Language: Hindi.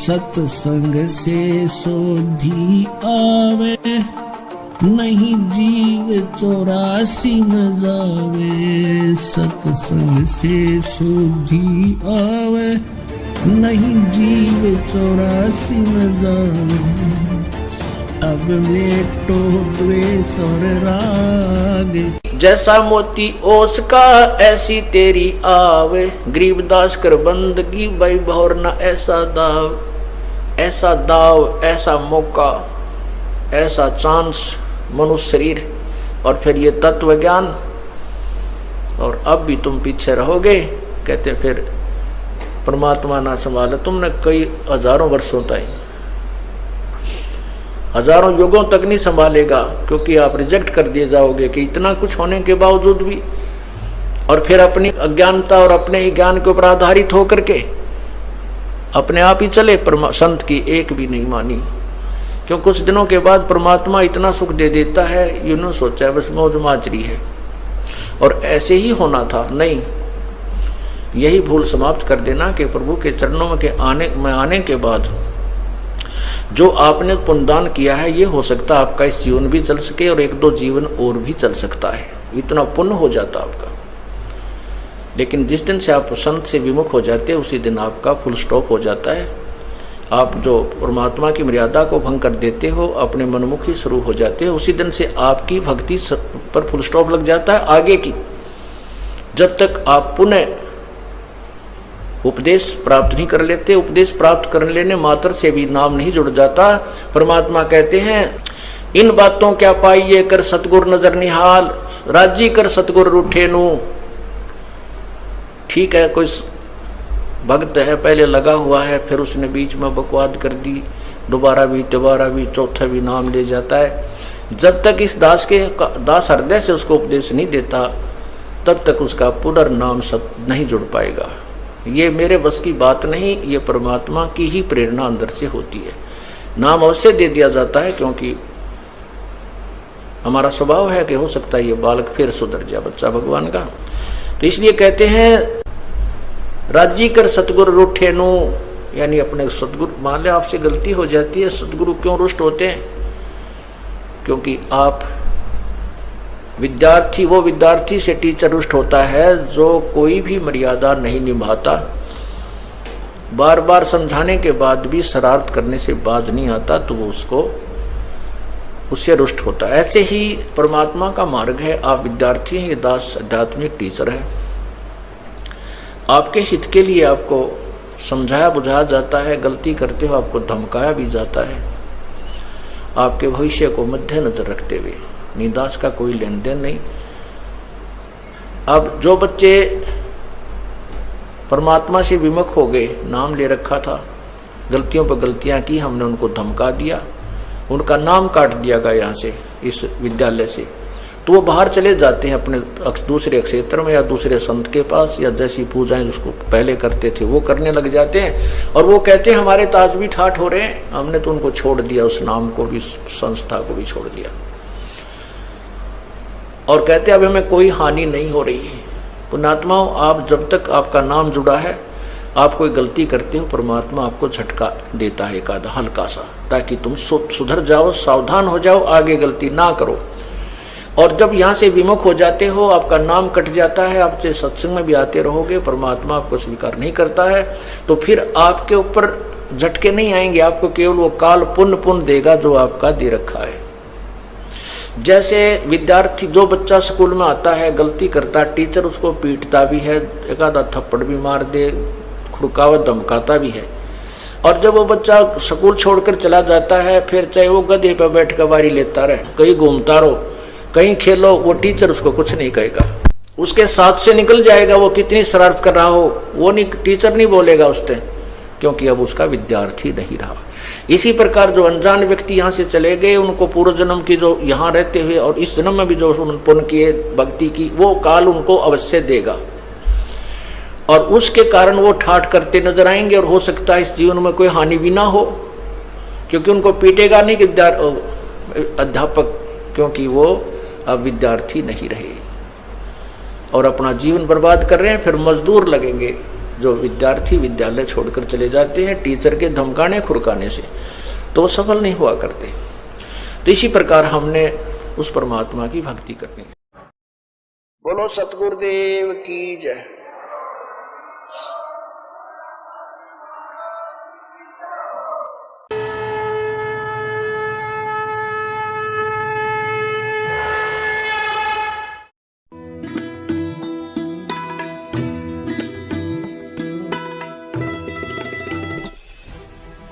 सत्संग से सोधी आवे, नहीं जीव 84 में जावे। सत्संग से सोधी आवे, नहीं जीव 84 में जावे। अब बेटो द्वेष और राग, जैसा मोती ओस का ऐसी तेरी आवे। गरीबदास कर बंदगी भाई भौर न ऐसा दाव, ऐसा दाव, ऐसा मौका, ऐसा चांस मनुष्य शरीर और फिर ये तत्व ज्ञान, और अब भी तुम पीछे रहोगे। कहते फिर परमात्मा ना संभाले तुमने कई हजारों वर्षों तक, हजारों युगों तक नहीं संभालेगा, क्योंकि आप रिजेक्ट कर दिए जाओगे कि इतना कुछ होने के बावजूद भी, और फिर अपनी अज्ञानता और अपने ही ज्ञान के ऊपर आधारित होकर के अपने आप ही चले। संत की एक भी नहीं मानी, क्यों कुछ दिनों के बाद परमात्मा इतना सुख दे देता है, यूं सोचा है बस मौज माजरी है और ऐसे ही होना था। नहीं, यही भूल समाप्त कर देना कि प्रभु के चरणों में आने के बाद जो आपने पुण्यदान किया है, ये हो सकता है आपका इस जीवन भी चल सके और 1-2 जीवन और भी चल सकता है, इतना पुण्य हो जाता आपका। लेकिन जिस दिन से आप संत से विमुख हो जाते हैं, उसी दिन आपका फुल स्टॉप हो जाता है। आप जो परमात्मा की मर्यादा को भंग कर देते हो, अपने मनमुखी शुरू हो जाते हो, उसी दिन से आपकी भक्ति पर फुल स्टॉप लग जाता है आगे की। जब तक आप पुनः उपदेश प्राप्त नहीं कर लेते, उपदेश प्राप्त कर लेने मात्र से भी नाम नहीं जुड़ जाता। परमात्मा कहते हैं इन बातों क्या पाइए कर सतगुर नजर निहाल, राजी कर सतगुर रूठे नू। ठीक है, कोई भक्त है पहले लगा हुआ है, फिर उसने बीच में बकवाद कर दी, दोबारा भी चौथा भी नाम ले जाता है। जब तक इस दास हृदय से उसको उपदेश नहीं देता, तब तक उसका पुनर्नाम सब नहीं जुड़ पाएगा। ये मेरे बस की बात नहीं, ये परमात्मा की ही प्रेरणा अंदर से होती है। नाम अवश्य दे दिया जाता है, क्योंकि हमारा स्वभाव है कि हो सकता है ये बालक फिर सुधर जाए, बच्चा भगवान का। तो इसलिए कहते हैं राजी कर सतगुरु रूठे नु, यानी अपने सतगुरु, मान ले आपसे गलती हो जाती है, सतगुरु क्यों रुष्ट होते हैं? क्योंकि आप विद्यार्थी, वो विद्यार्थी से टीचर रुष्ट होता है जो कोई भी मर्यादा नहीं निभाता, बार बार समझाने के बाद भी शरारत करने से बाज नहीं आता, तो वो उससे रुष्ट होता है। ऐसे ही परमात्मा का मार्ग है, आप विद्यार्थी हैं, ये दास आध्यात्मिक टीचर है। आपके हित के लिए आपको समझाया बुझाया जाता है, गलती करते हो आपको धमकाया भी जाता है, आपके भविष्य को मद्देनजर रखते हुए। निदास का कोई लेन देन नहीं। अब जो बच्चे परमात्मा से विमुख हो गए, नाम ले रखा था, गलतियों पर गलतियां की, हमने उनको धमका दिया, उनका नाम काट दिया गया यहाँ से, इस विद्यालय से, तो वो बाहर चले जाते हैं अपने दूसरे क्षेत्र में या दूसरे संत के पास, या जैसी पूजाएं जिसको पहले करते थे वो करने लग जाते हैं। और वो कहते हैं हमारे ताज भी ठाठ हो रहे हैं, हमने तो उनको छोड़ दिया, उस नाम को भी, संस्था को भी छोड़ दिया, और कहते अब हमें कोई हानि नहीं हो रही है। पुण्यात्माओं, आप जब तक आपका नाम जुड़ा है, आप कोई गलती करते हो, परमात्मा आपको झटका देता है एक आधा हल्का सा, ताकि तुम सुधर जाओ, सावधान हो जाओ, आगे गलती ना करो। और जब यहाँ से विमुख हो जाते हो, आपका नाम कट जाता है, आप चाहे सत्संग में भी आते रहोगे, परमात्मा आपको स्वीकार नहीं करता है, तो फिर आपके ऊपर झटके नहीं आएंगे, आपको केवल वो काल पुण्य देगा जो आपका दे रखा है। जैसे विद्यार्थी, जो बच्चा स्कूल में आता है, गलती करता, टीचर उसको पीटता भी है, एक आधा थप्पड़ भी मार दे, खुड़कावत धमकाता भी है, और जब वो बच्चा स्कूल छोड़कर चला जाता है, फिर चाहे वो गधे पर बैठ कर बारी लेता रहे, कहीं घूमता रहो, कहीं खेलो, वो टीचर उसको कुछ नहीं कहेगा, उसके साथ से निकल जाएगा। वो कितनी शरारत कर रहा हो, वो नहीं, टीचर नहीं बोलेगा उससे, क्योंकि अब उसका विद्यार्थी नहीं रहा। इसी प्रकार जो अनजान व्यक्ति यहाँ से चले गए, उनको पूर्व जन्म की जो यहाँ रहते हुए और इस जन्म में भी जो पुण्य किए, भक्ति की, वो काल उनको अवश्य देगा, और उसके कारण वो ठाठ करते नजर आएंगे। और हो सकता है इस जीवन में कोई हानि भी ना हो, क्योंकि उनको पीटेगा नहीं कि अध्यापक, क्योंकि वो अब विद्यार्थी नहीं रहे और अपना जीवन बर्बाद कर रहे हैं। फिर मजदूर लगेंगे, जो विद्यार्थी विद्यालय छोड़कर चले जाते हैं टीचर के धमकाने खुरकाने से, तो वो सफल नहीं हुआ करते। तो इसी प्रकार हमने उस परमात्मा की भक्ति करनी है। बोलो सतगुरुदेव की जय।